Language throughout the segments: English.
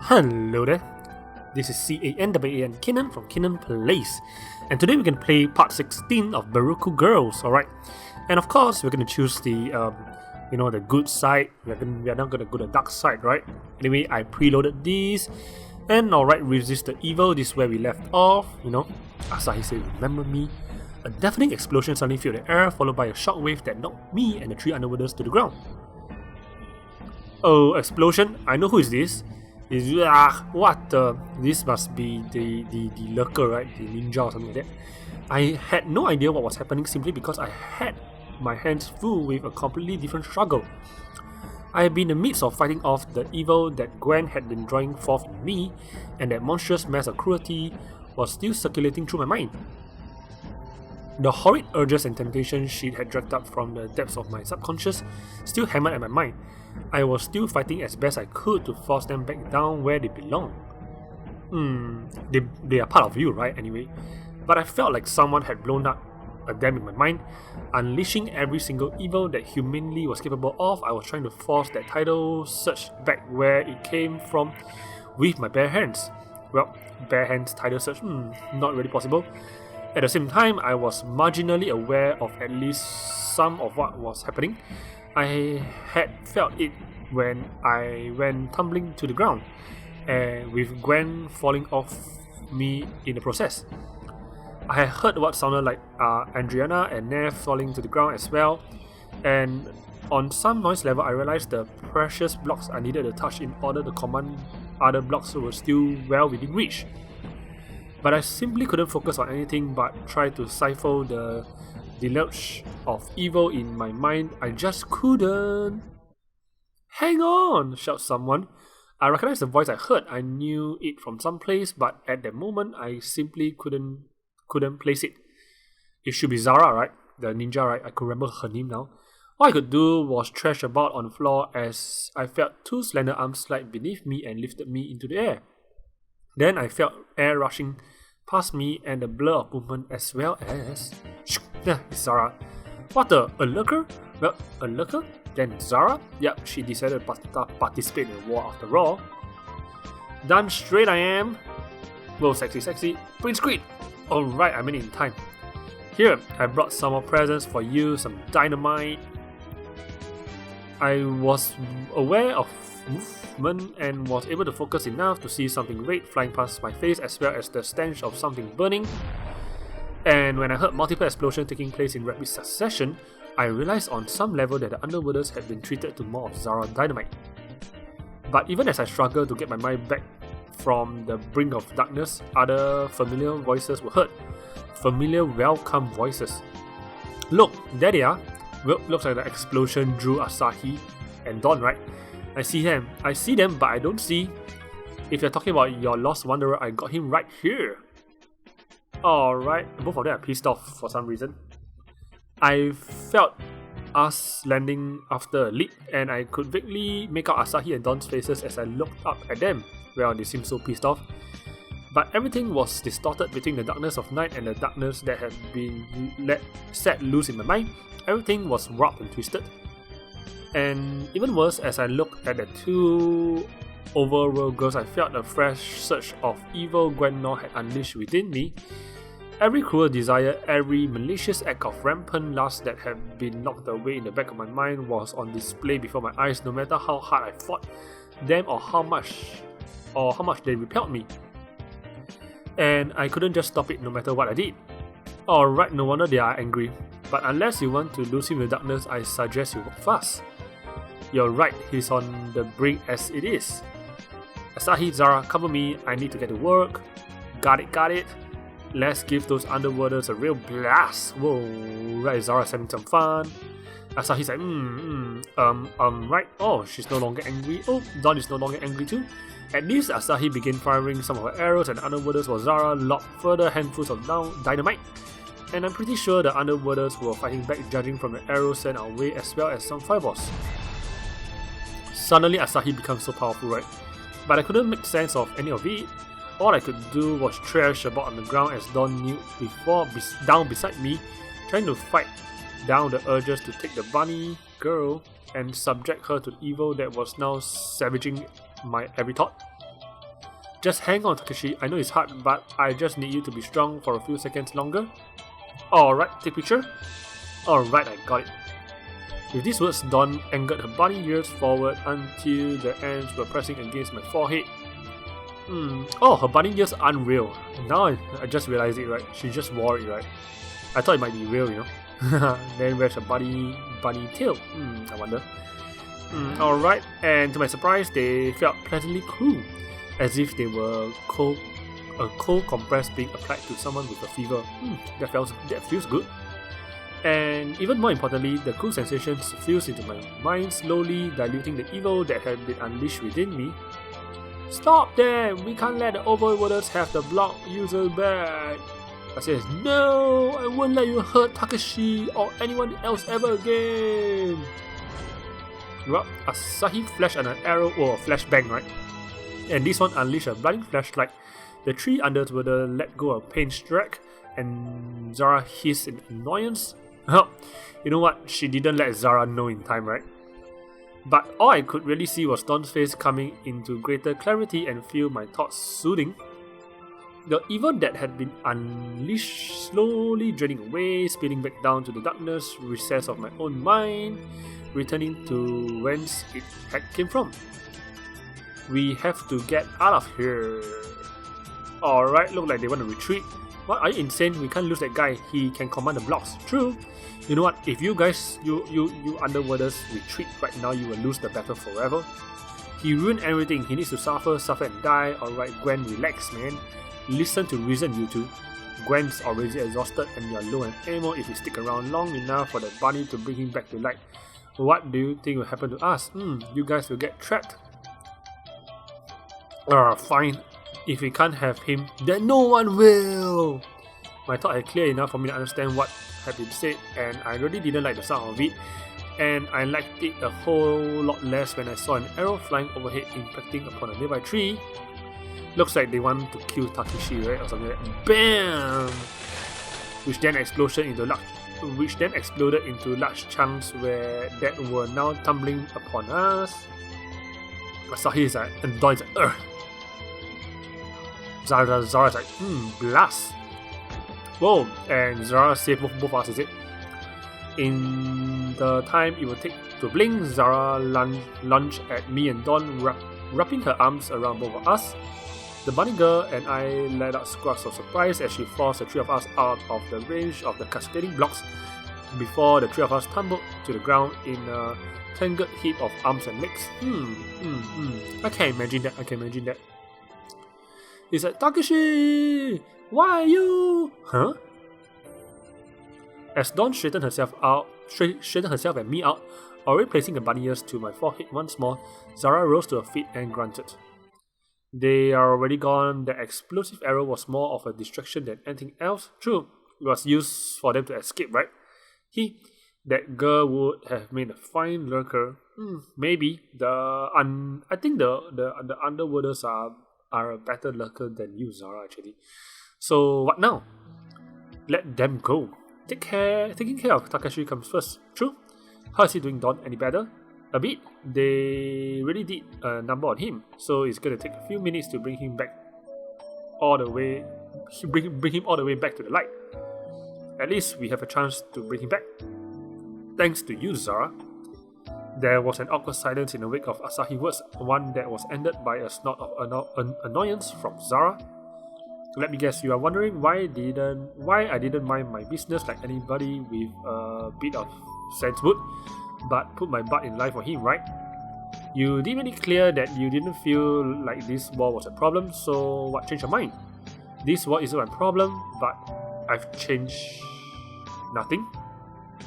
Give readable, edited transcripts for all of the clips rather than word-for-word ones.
Hello there, this is Canwan Kenan from Kenan Place, and today we can play part 16 of Burokku Girls, alright? And of course, we're gonna choose the, the good side. We're not gonna go the dark side, right? Anyway, I preloaded these, and alright, resist the evil, this is where we left off, Asahi said, remember me? A deafening explosion suddenly filled the air, followed by a shockwave that knocked me and the three underworlders to the ground. Oh, explosion? I know who is this. This must be the lurker, right? The ninja or something like that. I had no idea what was happening simply because I had my hands full with a completely different struggle. I had been in the midst of fighting off the evil that Gwen had been drawing forth in me, and that monstrous mass of cruelty was still circulating through my mind. The horrid urges and temptations she had dragged up from the depths of my subconscious still hammered at my mind. I was still fighting as best I could to force them back down where they belong. They are part of you, right, anyway? But I felt like someone had blown up a dam in my mind, unleashing every single evil that humanly was capable of. I was trying to force that tidal surge back where it came from with my bare hands. Well, bare hands tidal surge, not really possible. At the same time, I was marginally aware of at least some of what was happening. I had felt it when I went tumbling to the ground, and with Gwen falling off me in the process. I had heard what sounded like Adriana and Nev falling to the ground as well, and on some noise level I realized the precious blocks I needed to touch in order to command other blocks were still well within reach. But I simply couldn't focus on anything but try to stifle the deluge of evil in my mind. I just couldn't. Hang on, shouted someone. I recognized the voice I heard. I knew it from someplace, but at that moment I simply couldn't place it. It should be Zara, right? The ninja, right? I could remember her name now. All I could do was thrash about on the floor as I felt two slender arms slide beneath me and lifted me into the air. Then I felt air rushing past me and the blur of movement as well as... it's Zara. What a lurker? Well, a lurker? Then Zara? Yep, she decided to participate in the war after all. Done straight I am. Whoa, sexy. Prince Creed! Alright, I made it in time. Here, I brought some more presents for you, some dynamite. I was aware of movement and was able to focus enough to see something red flying past my face as well as the stench of something burning. And when I heard multiple explosions taking place in rapid succession, I realized on some level that the underworlders had been treated to more of Zara dynamite. But even as I struggled to get my mind back from the brink of darkness, other familiar voices were heard. Familiar welcome voices. Look, there they are. Well, looks like the explosion drew Asahi and Dawn, right? I see them, but I don't see. If you're talking about your lost wanderer, I got him right here. Alright, both of them are pissed off for some reason. I felt us landing after a leap, and I could vaguely make out Asahi and Dawn's faces as I looked up at them. Well, they seemed so pissed off. But everything was distorted between the darkness of night and the darkness that had been set loose in my mind. Everything was warped and twisted. And even worse, as I looked at the two overworld girls, I felt a fresh surge of evil Gwen had unleashed within me. Every cruel desire, every malicious act of rampant lust that had been locked away in the back of my mind was on display before my eyes, no matter how hard I fought them or how much they repelled me. And I couldn't just stop it no matter what I did. Alright, no wonder they are angry. But unless you want to lose him in the darkness, I suggest you work fast. You're right, he's on the brink as it is. Asahi, Zara, cover me, I need to get to work. Got it. Let's give those underworlders a real blast. Whoa, right, Zara's having some fun. Asahi's like, right. Oh, she's no longer angry. Oh, Dawn is no longer angry too. At least Asahi began firing some of her arrows and the underworlders while Zara lobbed further handfuls of dynamite. And I'm pretty sure the underworlders were fighting back, judging from the arrows sent our way as well as some fireballs. Suddenly Asahi becomes so powerful, right? But I couldn't make sense of any of it. All I could do was thrash about on the ground as Dawn kneeled down beside me, trying to fight down the urges to take the bunny girl and subject her to the evil that was now savaging my every thought. Just hang on, Takeshi. I know it's hard, but I just need you to be strong for a few seconds longer. Alright, take picture. Alright, I got it. With these words, Dawn angled her bunny ears forward until the ends were pressing against my forehead. Oh, her bunny ears aren't real. Now I just realized it, right? She just wore it, right? I thought it might be real, you know. Then where's her bunny tail? I wonder. Alright, and to my surprise, they felt pleasantly cool, as if they were a cold compress being applied to someone with a fever. That feels good. And even more importantly, the cool sensations fused into my mind, slowly diluting the evil that had been unleashed within me. Stop them! We can't let the overworlders have the block user back! I says, no! I won't let you hurt Takeshi or anyone else ever again! Well, Asahi flashed an arrow or a flashbang, right? And this one unleashed a blinding flashlight. The three underworlders let go of Pain's drag, and Zara hissed in annoyance. You know what? She didn't let Zara know in time, right? But all I could really see was Dawn's face coming into greater clarity and feel my thoughts soothing. The evil that had been unleashed slowly draining away, spilling back down to the darkness recess of my own mind, returning to whence it had came from. We have to get out of here. Alright, look like they want to retreat. What, are you insane? We can't lose that guy. He can command the blocks. True. You know what? If you guys, you underworlders retreat right now, you will lose the battle forever. He ruined everything. He needs to suffer and die. Alright, Gwen, relax, man. Listen to reason, you two. Gwen's already exhausted and you're low on ammo if you stick around long enough for the bunny to bring him back to light. What do you think will happen to us? You guys will get trapped. Fine. If we can't have him, then no one will! My thought had clear enough for me to understand what had been said, and I really didn't like the sound of it. And I liked it a whole lot less when I saw an arrow flying overhead impacting upon a nearby tree. Looks like they want to kill Takeshi, right? Or something like that. BAM! Which then exploded into large chunks that were now tumbling upon us. Asahi is like, and Dawn is like, ugh. Zara's like, blast. Whoa, and Zara saved both of us, is it? In the time it would take to blink, Zara lunged at me and Dawn, wrapping her arms around both of us. The bunny girl and I let out squawks of surprise as she forced the three of us out of the range of the cascading blocks before the three of us tumbled to the ground in a tangled heap of arms and legs. I can imagine that. It's like, Takeshi! Why you? Huh? As Dawn straightened herself and me out, already placing the bunny ears to my forehead once more, Zara rose to her feet and grunted. They are already gone. The explosive arrow was more of a distraction than anything else. True, it was used for them to escape, right? That girl would have made a fine lurker. Maybe. I think the underworlders are a better lurker than you, Zara, actually. So what now? Let them go. Taking care of Takeshi comes first. True. How is he doing, Dawn? Any better? A bit. They really did a number on him, so it's gonna take a few minutes to bring him back all the way. Bring him all the way back to the light. At least we have a chance to bring him back. Thanks to you, Zara. There was an awkward silence in the wake of Asahi's words, one that was ended by a snort of annoyance from Zara. Let me guess, you are wondering why I didn't mind my business like anybody with a bit of sense would, but put my butt in line for him, right? You did make it clear that you didn't feel like this war was a problem, so what changed your mind? This war isn't my problem, but I've changed nothing.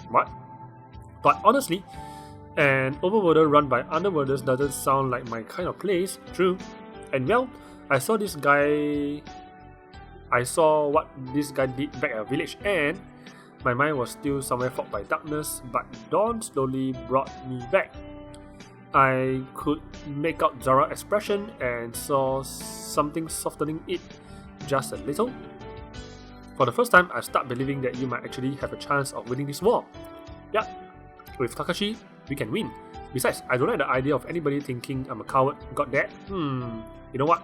What? But honestly, an overworlder run by underworlders doesn't sound like my kind of place. True. And well, I saw what this guy did back at a village, and my mind was still somewhere fogged by darkness, but dawn slowly brought me back. I could make out Zara's expression and saw something softening it just a little. For the first time, I start believing that you might actually have a chance of winning this war. Yeah, with Takashi, we can win. Besides, I don't like the idea of anybody thinking I'm a coward. Got that? You know what?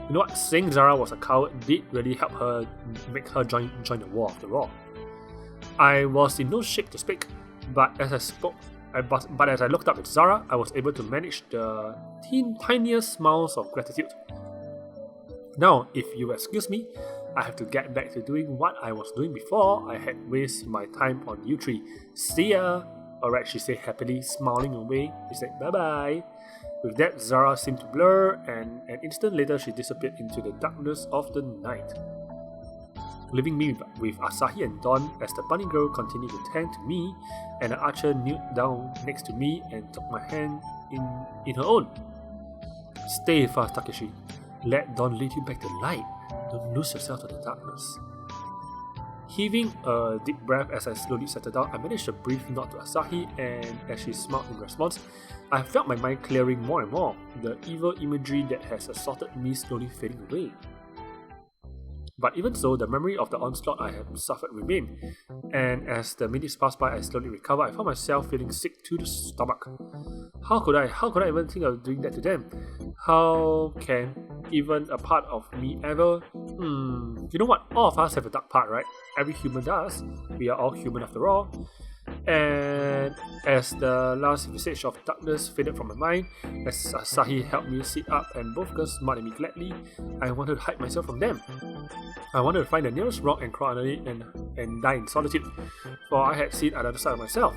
You know what? Saying Zara was a coward did really help her make her join the war after all. I was in no shape to speak, but as I looked up at Zara, I was able to manage the tiniest smiles of gratitude. Now, if you excuse me, I have to get back to doing what I was doing before I had wasted my time on you three. See ya! Alright, she said happily, smiling away. She said bye-bye. With that, Zara seemed to blur, and an instant later she disappeared into the darkness of the night, leaving me with Asahi and Dawn as the bunny girl continued to tend to me, and the archer knelt down next to me and took my hand in her own. Stay fast, Takeshi. Let Dawn lead you back to light. Don't lose yourself to the darkness. Heaving a deep breath as I slowly settled down, I managed a brief nod to Asahi, and as she smiled in response, I felt my mind clearing more and more, the evil imagery that has assaulted me slowly fading away. But even so, the memory of the onslaught I had suffered remained, and as the minutes passed by, I slowly recovered. I found myself feeling sick to the stomach. How could I even think of doing that to them? How can even a part of me ever? You know what? All of us have a dark part, right? Every human does. We are all human after all. And as the last visage of darkness faded from my mind, as Asahi helped me sit up and both girls smiled at me gladly, I wanted to hide myself from them. I wanted to find the nearest rock and crawl under it and die in solitude, for I had seen another side of myself.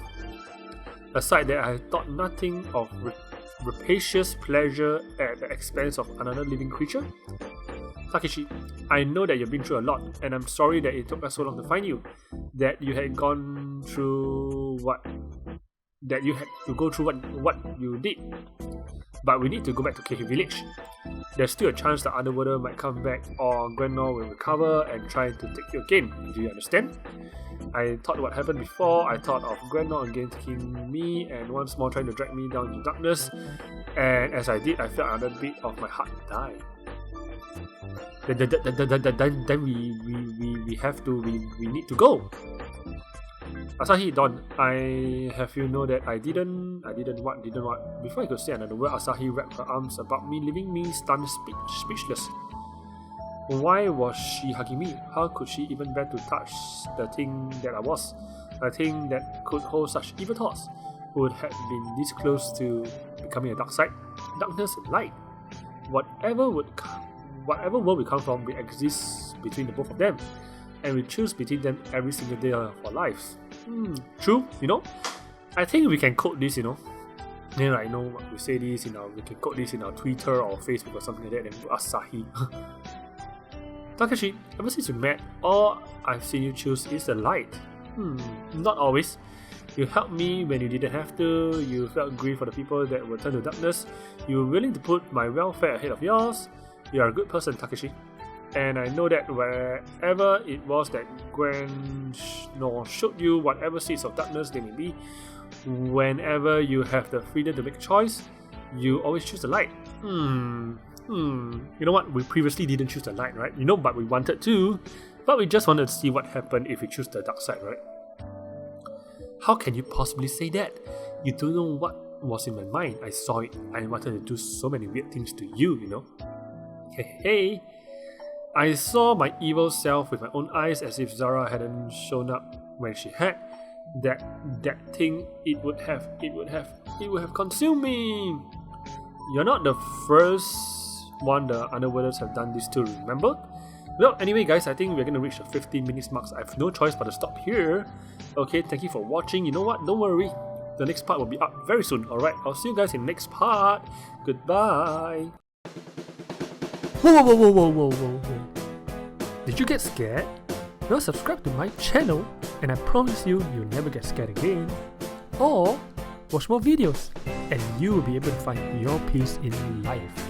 A side that I thought nothing of rapacious pleasure at the expense of another living creature. Takeshi, I know that you've been through a lot, and I'm sorry that it took us so long to find you, that you had gone through what you did. But we need to go back to Keiki Village. There's still a chance the Underworlder might come back, or Granor will recover and try to take you again. Do you understand? I thought what happened before. I thought of Granor again taking me and once more trying to drag me down into darkness. And as I did, I felt another beat of my heart die. Then we need to go. Asahi, Dawn, I have you know that I didn't what? Before I could say another word, Asahi wrapped her arms about me, leaving me stunned, speechless. Why was she hugging me? How could she even bear to touch the thing that I was? A thing that could hold such evil thoughts, would have been this close to becoming a dark side, darkness and light. Whatever world we come from, we exist between the both of them, and we choose between them every single day of our lives. True, you know. I think we can quote this, you know. Then I know we say this we can quote this in our Twitter or Facebook or something like that, and put Asahi. Takeshi, ever since we met, all I've seen you choose is the light. Not always. You helped me when you didn't have to. You felt grief for the people that were turned to darkness. You were willing to put my welfare ahead of yours. You are a good person, Takeshi. And I know that wherever it was that Granor showed you whatever seeds of darkness they may be, whenever you have the freedom to make a choice, you always choose the light. You know what? We previously didn't choose the light, right? You know, but we wanted to. But we just wanted to see what happened if we choose the dark side, right? How can you possibly say that? You don't know what was in my mind. I saw it. I wanted to do so many weird things to you, you know? Hey. I saw my evil self with my own eyes, as if Zara hadn't shown up when she had. That thing, it would have consumed me. You're not the first one the Underworlders have done this to, remember? Well, anyway guys, I think we're gonna reach the 15 minutes marks. I have no choice but to stop here. Okay, thank you for watching. You know what? Don't worry. The next part will be up very soon. Alright, I'll see you guys in the next part. Goodbye. Whoa. Did you get scared? Well, subscribe to my channel and I promise you'll never get scared again. Or watch more videos and you will be able to find your peace in life.